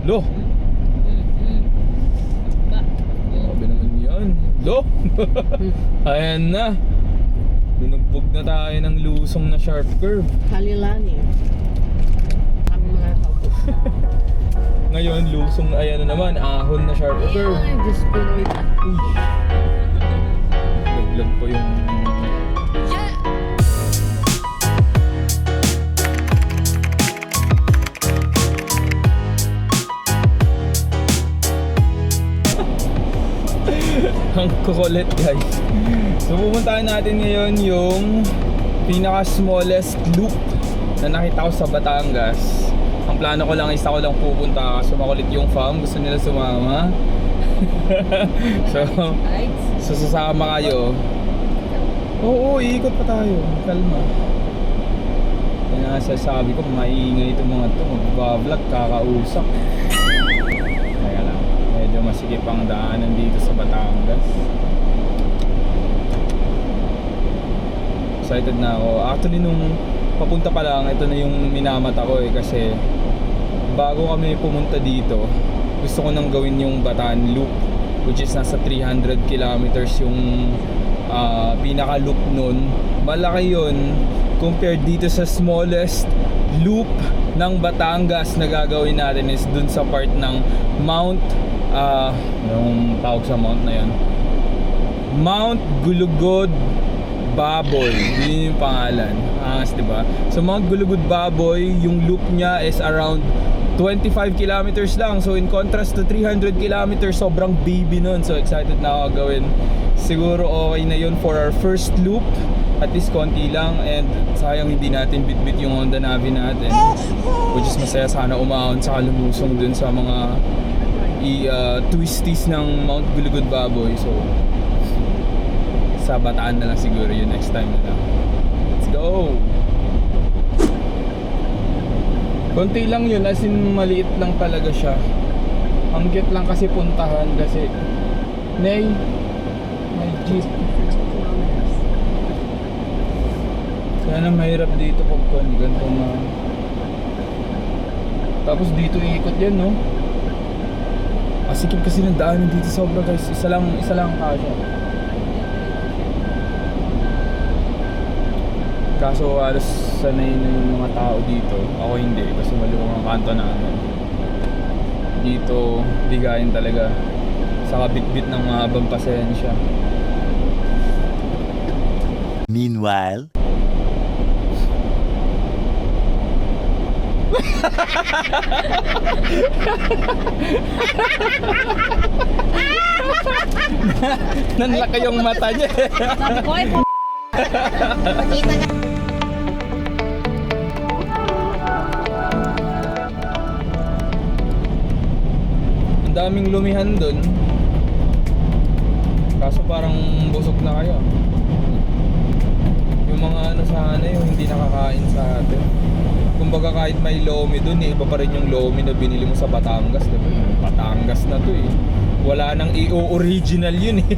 Lo! Grabe naman yan. Lo! Ayan na. Binugbog na tayo ng lusong na sharp curve. Halilani. Kami mga kaupo. Ngayon, lusong na ayan na naman. Ahon na sharp curve. Ay, Diyos ko Lord. Laglag po yung... Ang kukulit guys. So pupuntahan natin ngayon yung pinaka smallest loop na nakita ko sa Batangas. Ang plano ko lang is ako lang pupunta kasi makulit yung fam. Gusto nila sumama. So sasama kayo. Oo, iikot pa tayo. Kalma. Kaya sasabi ko, maingay itong mga to. Mag-vlog, kakausap. Kaya lang, medyo masikip ang daanan dito sa Batangas. Excited na ako. Actually, nung papunta pa lang, ito na yung minamata ko kasi bago kami pumunta dito, gusto ko nang gawin yung Bataan Loop, which is nasa 300 kilometers yung pinaka loop nun. Malaki yun compared dito sa smallest loop ng Batangas na gagawin natin is dun sa part ng Mount yung tawag sa mount na yun, Mount Gulugod Baboy. Yun yung pangalan. Diba? So Mount Gulugod Baboy, yung loop niya is around 25 kilometers lang. So in contrast to 300 kilometers, sobrang baby nun. So excited na ako gawin. Siguro okay na yun for our first loop. At least konti lang. And sayang hindi natin bit-bit yung Honda Navi natin, which is masaya sana umahon sa lumusong dun sa mga twisties ng Mount Gulugod Baboy. So sa Bataan na lang siguro yun, next time na lang. Let's go! Konti lang yun, as in maliit lang talaga siya. Ang cute lang kasi puntahan kasi may jeep. Kaya na mahirap dito pag ganito na. Tapos dito iikot yan, no? Asikip kasi ng daanan dito sobra guys. Isa lang kasya. Kaso halos sanay na yung mga tao dito. Ako hindi kasi maluwang ang kanto namin. Dito bigayin talaga. Saka bit-bit ng mahabang pasensya. Meanwhile, nanlaki yung mata niya. Sabi ko ay po. Pakita ka. Ang daming lumihan dun. Kaso parang busog na kayo. Yung mga ano sana yung hindi nakakain sa atin. Kumbaga kahit may lomi dun, iba pa rin yung lomi na binili mo sa Batangas, diba? Batangas na to eh. Wala nang original yun eh.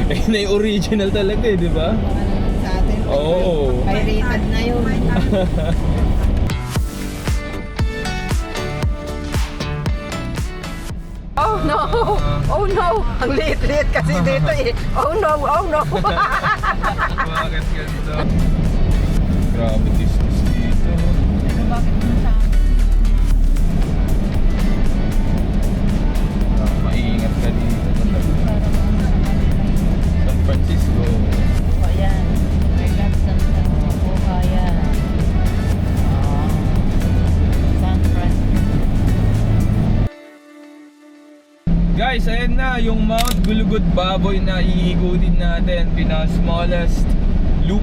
Eh na-original talaga eh, diba? Sa atin. Oo. Pirated na yun. Oh no! Oh no! Ang liit-liit kasi dito eh. Oh no! Oh no! Bakit ganito? Grabe distance dito. Bakit mo sa Maingat ka dito. San Francisco. Ayan. San Francisco. Guys, ayan na yung Mount Gulugod Baboy na iikutin natin. Pinaka-smallest loop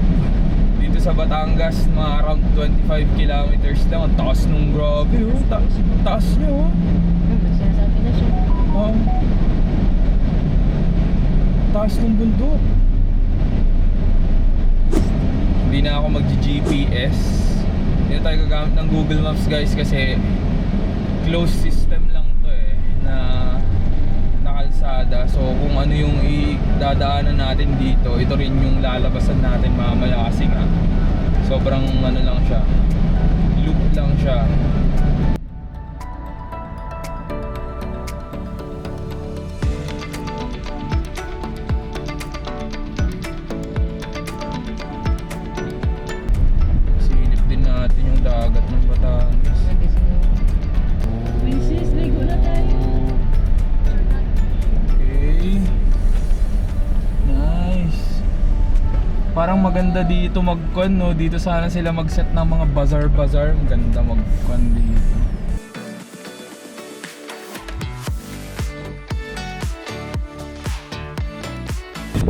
dito sa Batangas, mga around 25 kilometers lang. Ang taas nung grabe oh. Taas niya oh. Sinasabi na siya. Taas ng bundok. Hindi na ako mag-GPS. Hindi na tayo gagamit ng Google Maps guys kasi closed system lang to eh na kalsada. So kung ano yung idadaanan natin dito, ito rin yung lalabasan natin mamaya kasi nga sobrang ano lang siya, loop lang siya. Parang maganda dito magkon, no? Dito sana sila mag-set ng mga bazaar. Ang ganda magkon dito.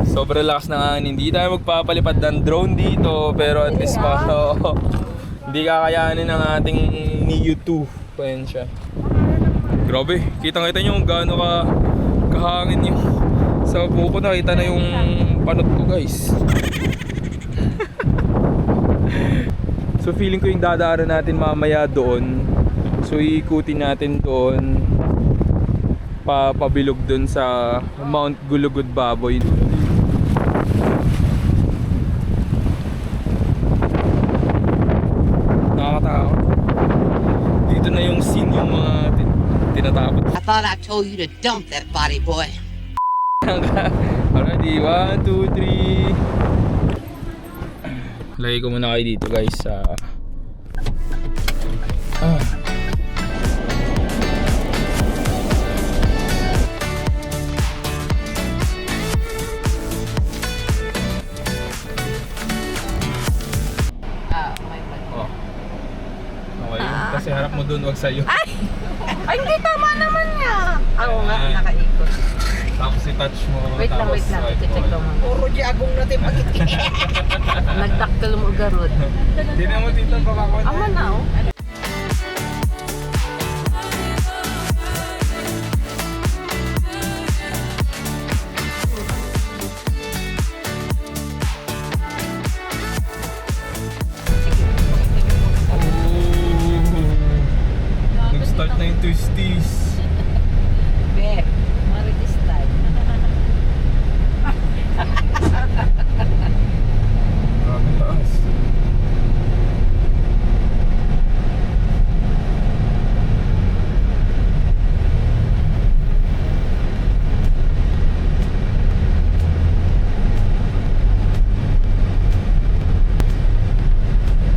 Sobrang lakas ng hangin. Hindi tayo magpapalipad ng drone dito, pero at least pa, hindi kakayanin ng ating Neo 2. Payan siya. Grabe, kitang-kita nyo kung gaano kahangin yung sa buko. Nakita na yung panot ko, guys. So feeling ko yung dadaanan natin mamaya doon. So iikutin natin doon, pabilog doon sa Mount Gulugud Baboy. Nakakatakot. Dito na yung scene yung mga tinatapot. I thought I told you to dump that body, boy. Alrighty, 1, 2, 3. Lagay ko muna kayo dito, guys. Oh. Okay yun. Kasi harap mo dun, wag sa'yo. Ay, hindi tama naman niya. Oo nga, Ayan. nakaikot. Tapos i-touch mo. Wait lang, tapos i-check ko swipe muna. Puro jagong natin magiti. Nagdaktal mo garod. Hindi na mo dito baka ko. Ama na, oh. Nag-start na yung twisties. Be, maridistad. Grabe taas.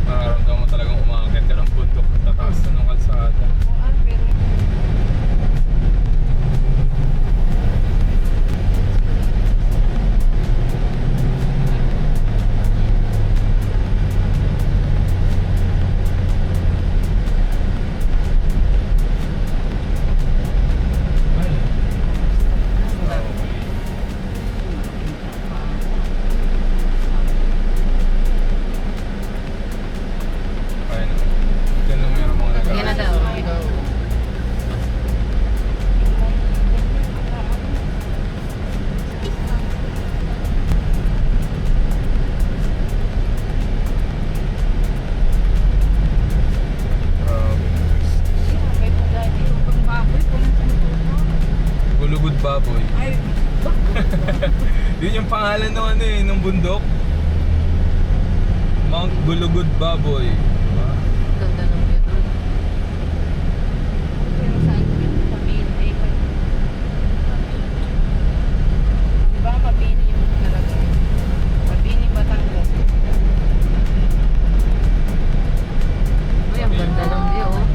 Mararamdaman mo talagang umakit ka ng bundok at tataas na ng kalsada. Ay. Kaya na. Diyan lang meron mga Yan na daw. Gulugud Baboy. Yun yung pangalan ng ano eh, ng bundok. Mount Gulugud Baboy. Diba? Ganda ng view doon. Pero saan yung Mabini? Di ba Mabini yung talaga? Mabini, Batangas. Uy, ang ganda ng view, oh.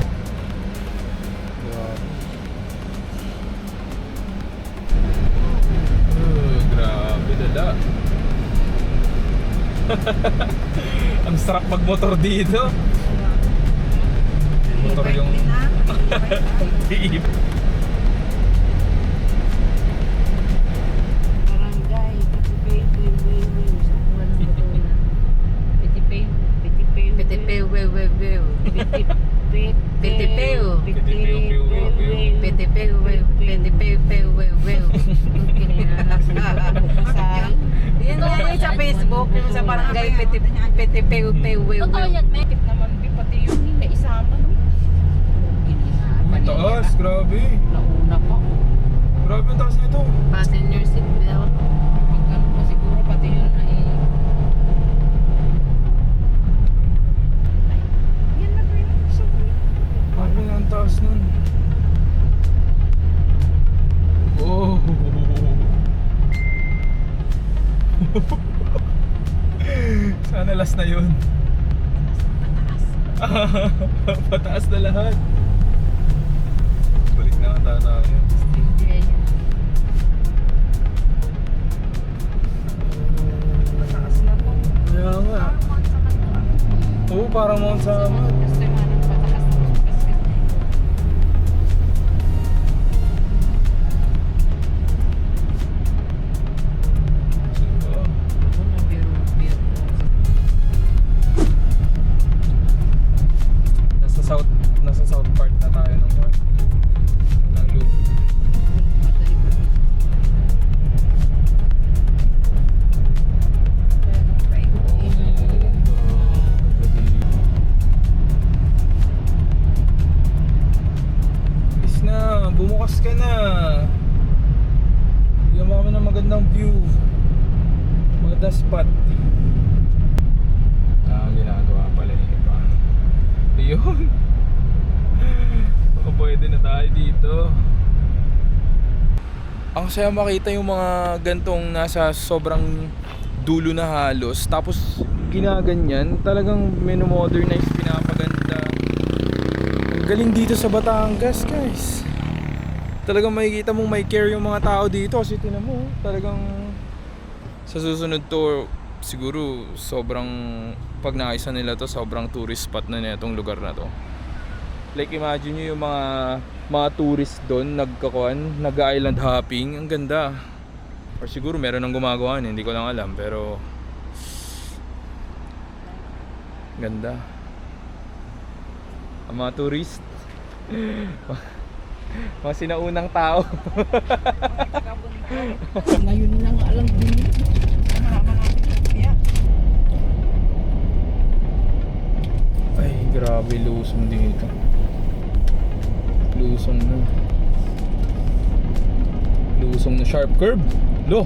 Grabe dala. Ang sarap magmotor dito. Motor yung beep. Barangay, Pitipay, Pitipay, wew, wew, wew. Pitipay, Pitipay, wew, Pitipay, wew, wew. Yun nga yung sa Facebook, yung sa barangay, Pitipay, wew, wew. Totoo yan, may tip naman, pati yung hindi isama. Ang taas, grabe. Nauna pa. Grabe ang taas nito. Passenger seat belt. Pag ano pa siguro, pati yun na yan na ba yun? Grabe na ang taas nun. Oh. Sana last na yun. Pataas na lahat. Balik na ang tayo. Mataas na to. parang Mount Sama. Gusto nga ng patakas ng basket. Ano, biro. Nasa south part na tayo ng loop. Madali pa rin. Bis na, bumukas ka na. Bigyan mo kami ng magandang view. Maganda spot. Ginagawa pala yung iba. Ayun. Baka pwede na tayo dito. Ang saya makita yung mga gantong nasa sobrang dulo na halos. Tapos ginaganyan. Talagang minomodernize, pinapaganda. Ang galing dito sa Batangas, guys. Talagang makikita mong may care yung mga tao dito. Kasi tinan mo, talagang sa susunod to, siguro sobrang, pag naayos na nila to, sobrang tourist spot na itong lugar na to. Like imagine nyo yung mga tourist doon nag-island hopping. Ang ganda. Or siguro meron nang gumagawa hindi ko lang alam, pero ganda. Ang mga tourist mga sinaunang tao. Ngayon na nga alam din. Ay, grabe, lusong dito. Lusong na sharp curve. Lo!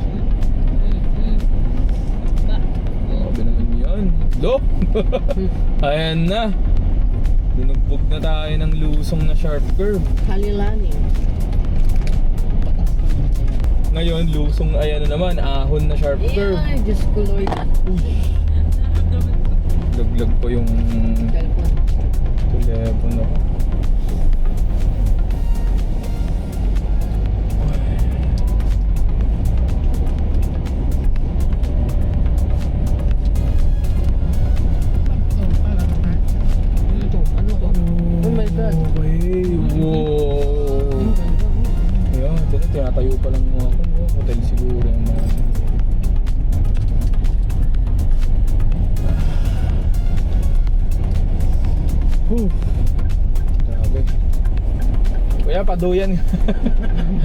Grabe naman yan. Lo! Ayan na. Binugbog na tayo ng lusong na sharp curve. Halilanin. Ngayon, lusong, ayan na naman, ahon na sharp curve. Ay, Diyos ko Lord. Laglag pa yung telepono ko. Oh my God. Okay, wow. Ayan, tinatayo pa lang mga hotel siguro yung mga. Grabe. Kuya, paduyan.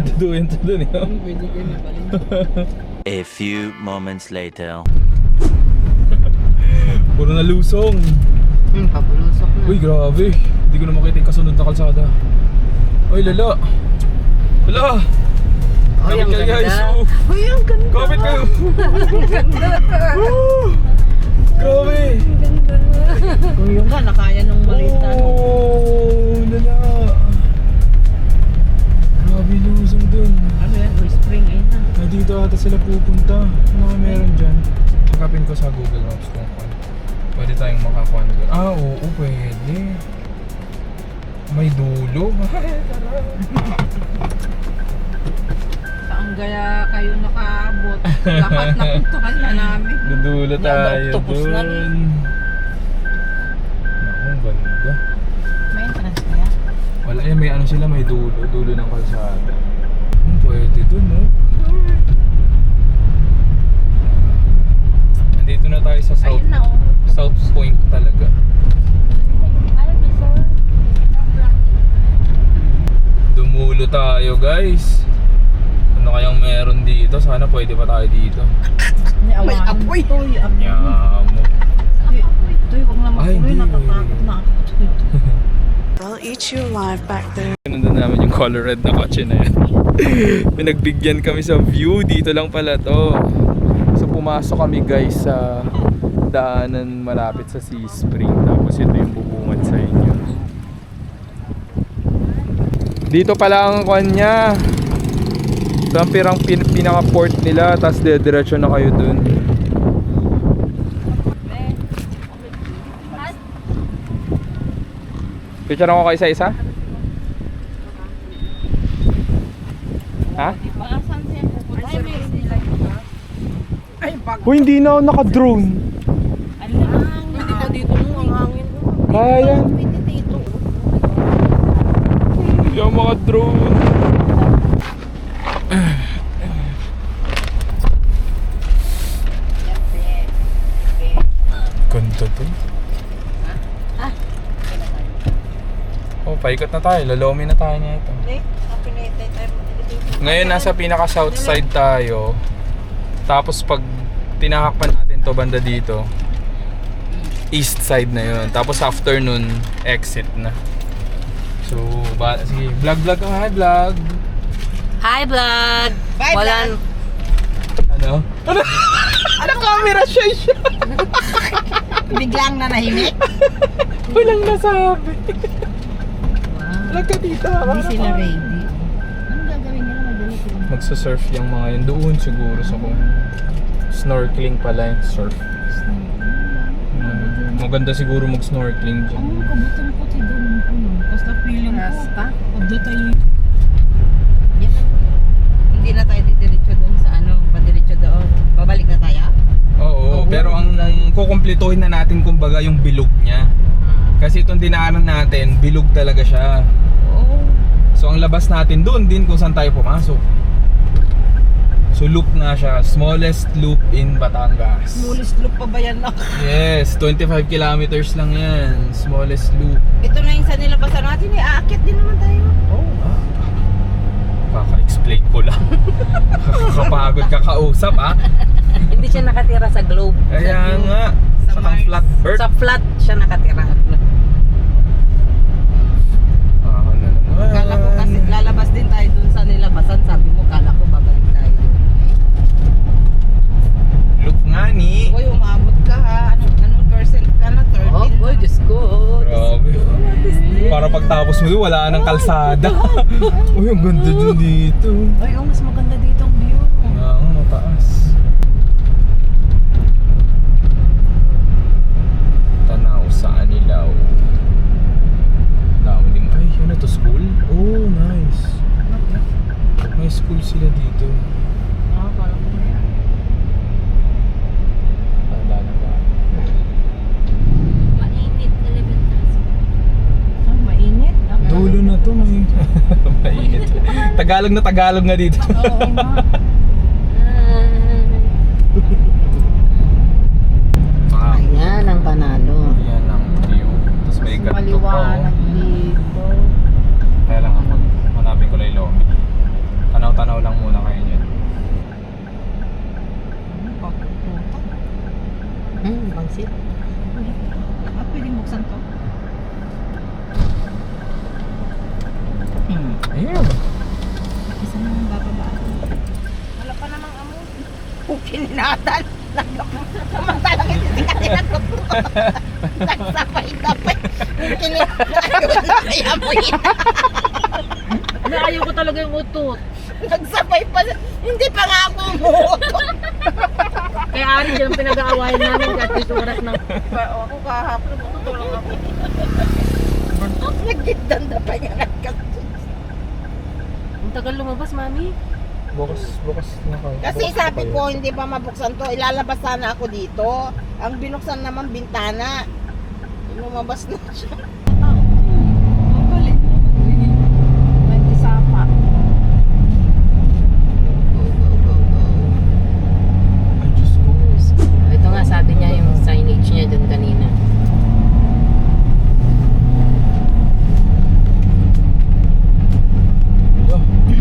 Paduyan to dun yun. Pwede kayo mabalin. A few moments later. Puro na lusong. Pabulusok na. Uy, grabe. Hindi ko na makita yung kasunod na kalsada. Uy, lala. Lala. Ay, ang Kapit kayo, guys. ganda. Oh. Uy, ang ganda. Kapit kayo. Woo! Grabe. Kung yung nga, nakaya nung maliit na ano. Oh, lala. Grabe, lusong dun. Ano yan? Uy, spring, ayun na. Ay, dito ata sila pupunta. Ano nga meron dyan? Hakapin ko sa Google Maps kung pwede tayong makakuha doon. Ah, oo, pwede. May dulo. Saan gaya kayo nakaabot? Lahat na puntahan na namin. Dudulo tayo Octopus na doon. Naku, ang ganda. May entrance kaya? Wala yan, may ano sila, may dulo. Dulo ng kalsada. Pwede doon, no? Nandito na tayo sa South, Ayun na, oh. South Point talaga. Dumulo tayo, guys. Ano kayang meron dito? Sana pwede pa tayo dito. May apoy. Tuy, apoy. Nyamo. Tuy, huwag na Ay, magtuloy. hindi, Natatakot na ako. I'll eat you alive back there. Nandun namin yung color red na kotse na yan. Pinagbigyan kami sa view. Dito lang pala to. So pumasok kami, guys, sa daanan malapit sa Sea Spring. Tapos ito yung bubungad sa inyo. Dito pala ang kanya. Ito ang pinaka-port nila. Tapos diretso na kayo dun. Picture ako kayo sa isa? Ha? Uy, hindi na ako naka-drone. Hindi ka dito mo ang hangin. Ayan. Yung mga drone. Ganda to. Oh, paikot na tayo. Lalomi na tayo nito. Ngayon nasa pinaka south side tayo. Tapos pag tinahak pa natin to banda dito, east side na yun. Tapos after nun, exit na. So, sige, vlog ka. Hi, vlog. Hi, vlog! Bye, Walang... Ano? Ano camera siya? Biglang nanahimik. Walang nasabi. Vlog ka dito. Hindi sila ready. Magsasurf yung mga yun. Doon siguro sa kung snorkeling pala yung surf. Maganda siguro mag-snorkeling dyan. Kabutan ko ti doon. Basta feeling ko. Pagdo tayo. Hindi na tayo didiretso doon sa padiretso doon. Babalik na tayo? Oo, pero ang kukumplituhin na natin kumbaga yung bilog niya. Kasi itong dinaanan natin, bilog talaga siya. Oo. So ang labas natin doon din kung saan tayo pumasok. So loop na siya, smallest loop in Batangas. Smallest loop pa ba yan na? Yes, 25 kilometers lang yan, smallest loop. Ito na yung sa nilabasan natin. Aakit din naman tayo. Oh, kaka-explain ko lang. Kakapagod kakausap Hindi siya nakatira sa globe. Kaya nga, Sa sa Mars. flat earth. Sa flat siya nakatira. Kala ko kasi lalabas din tayo dun sa nilabasan. Sabi mo, kala ko babalik tayo. Look nga ni. Uy, umabot ka ha. Anong percent ka na? 13 Oh, boy, Diyos ko. Grabe. Para pagtapos mo yun, wala nang kalsada. Uy, ang ganda din dito. Ay, mas maganda dito ang view. Nga nga, mataas. Tanaw sa Anilaw. Dami din. Ay, yun na to, school? Oh, nice. May school sila dito. Tanda na ba? Mainit. Dulo na to, may... mainit. Tagalog na Tagalog nga dito. Ayan ang panalo. Yan ang view. Tapos may ganito pa. Maliwanag dito. Kaya lang ako, hanapin ko lang yung Lomi. Tanaw-tanaw lang muna kayo dyan. Bangsit. Pwedeng buksan to? Ayun. Isa na yung bababa. Wala pa namang amoy. Pininatan. Samantalang hindi sikat ko. Nagsapay-tapay. Ayun na may amoy. Ayaw ko talaga yung utot. Nagsapay pa. Hindi pa nga ako umuutot. Kaya ari siya yung pinag-aawayan namin kahit dito oras na. Ako kahapon. Tutulong ako. Nagkitanda pa niya nagkatulong. Ang tagal lumabas, mami. Bukas na kayo. Kasi sabi ko, hindi pa mabuksan to. Ilalabas sana ako dito. Ang binuksan naman bintana. Lumabas na siya. Nagkisapa. Ay, Diyos ko. Ito nga sabi niya yung signage niya dun kanina. Ito. Hindi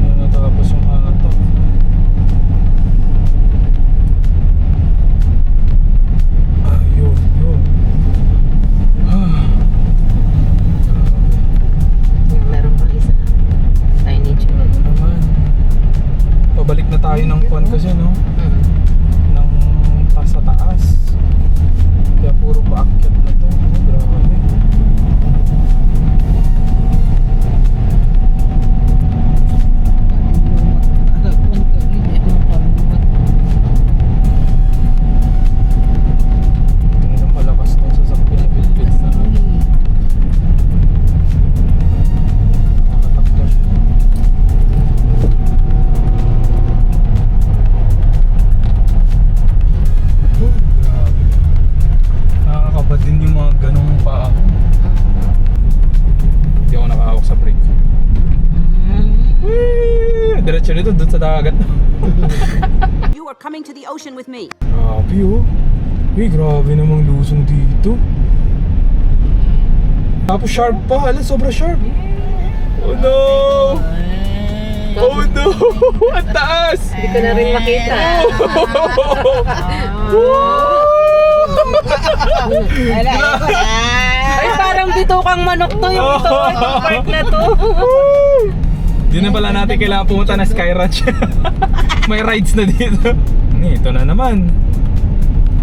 na natapos yung hatak. Ayun, yun. Ah. sa dagat. You are coming to the ocean with me. Grabe oh. Grabe namang lusong dito. Tapos sharp pa, alam, sobra sharp. Oh no! Oh no! Ang taas! Hindi ko na rin makita. Ay, parang bitukang manok to yung ito. Itong part na to. Di na pala natin kailangan pumunta na Sky Ranch. May rides na dito. Ito na naman.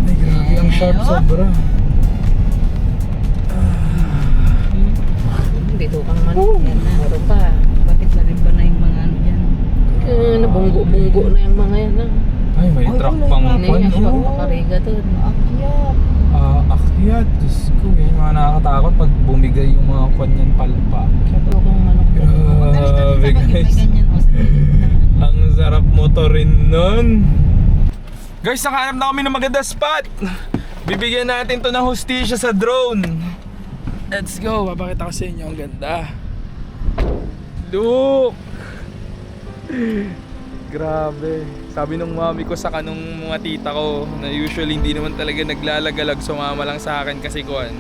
Ay, grabe ang sharp sobra. Bitukang manok. Yan na. Meron pa. Bakit na rin ba na yung mga ano yan? Nabunggo-bunggo na yung mga yan. Ay, may truck pang kwan. Pag makariga doon. Akyat. Diyos ko, yan mga nakakatakot pag bumigay yung mga kwan yan palpa. Bitukang manok. Grabe guys. Ang sarap motorin nun. Guys, nakahanap na kami ng maganda spot. Bibigyan natin to ng hustisya sa drone. Let's go, papakita ko sa inyo. Ang ganda. Look. Grabe. Sabi nung mami ko sa kanong mga tita ko na usually hindi naman talaga naglalagalag, sumama lang sa akin kasi kuan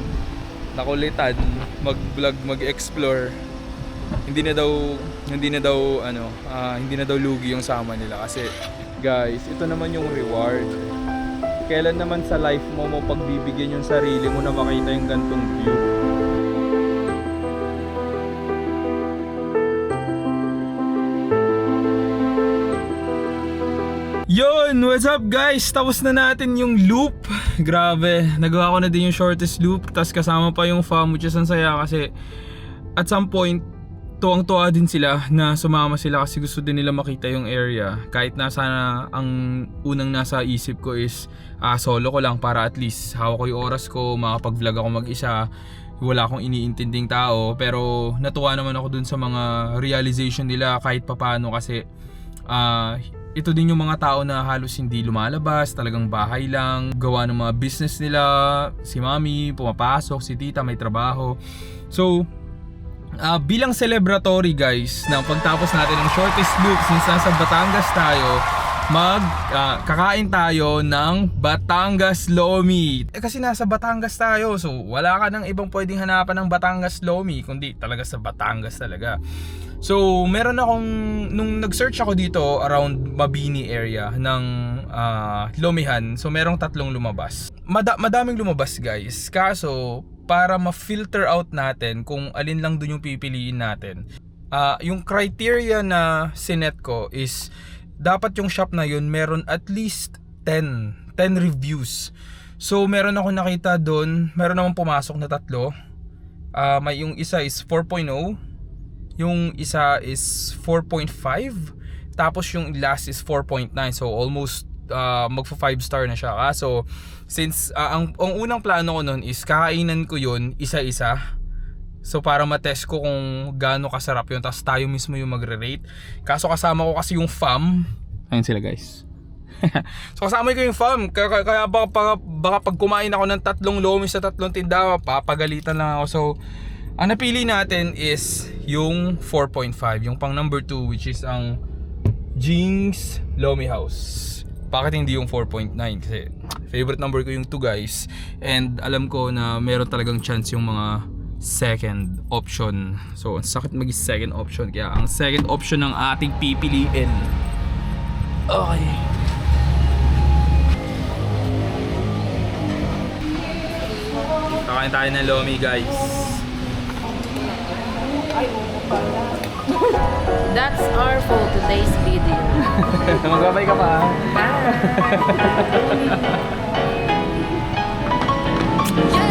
nakulitan mag-vlog, mag-explore. Hindi na daw lugi yung sama nila kasi guys, ito naman yung reward. Kailan naman sa life mo pagbibigyan yung sarili mo na makita yung gantong view? Yun! What's up guys? Tapos na natin yung loop. Grabe, nagawa ko na din yung shortest loop. Tapos kasama pa yung fam, which is ang saya kasi at some point tuwang-tuwa din sila na sumama sila kasi gusto din nila makita yung area. Kahit nasa ang unang nasa isip ko is solo ko lang para at least hawak ko yung oras ko, makapag-vlog ako mag-isa, wala akong iniintinding tao. Pero natuwa naman ako dun sa mga realization nila kahit papano kasi ito din yung mga tao na halos hindi lumalabas, talagang bahay lang, gawa ng mga business nila. Si mami pumapasok, si tita may trabaho. So bilang celebratory guys ng pagtapos natin ng shortest loop, since nasa Batangas tayo, kakain tayo ng Batangas Lomi. Kasi nasa Batangas tayo, so wala ka nang ibang pwedeng hanapan ng Batangas Lomi kundi talaga sa Batangas talaga. So meron akong, nung nag-search ako dito around Mabini area ng Lomihan, so merong 3 lumabas. Madaming lumabas guys, kaso para ma-filter out natin kung alin lang dun yung pipiliin natin, yung criteria na sinet ko is dapat yung shop na yun meron at least 10 reviews. So meron ako nakita dun, meron namang pumasok na 3. May yung isa is 4.0, yung isa is 4.5, tapos yung last is 4.9. So almost magfa 5 star na siya. So since ang unang plano ko nun is kakainan ko yun isa-isa. So para matest ko kung gaano kasarap yun, tapos tayo mismo yung magre-rate. Kaso kasama ko kasi yung fam. Ayun sila guys. So kasama ko yung fam. Kaya baka pag kumain ako ng 3 lomi sa 3 tindahan, papagalitan lang ako. So ang napili natin is yung 4.5, yung pang number 2, which is ang Jing's Lomi House. Bakit hindi yung 4.9? Kasi favorite number ko yung 2 guys. And alam ko na meron talagang chance yung mga second option. So ang sakit maging second option. Kaya ang second option ng ating pipiliin. Okay. Kakain tayo ng Lomi guys. That's our for today's video. Magbabay ka pa. Bye! Yeah.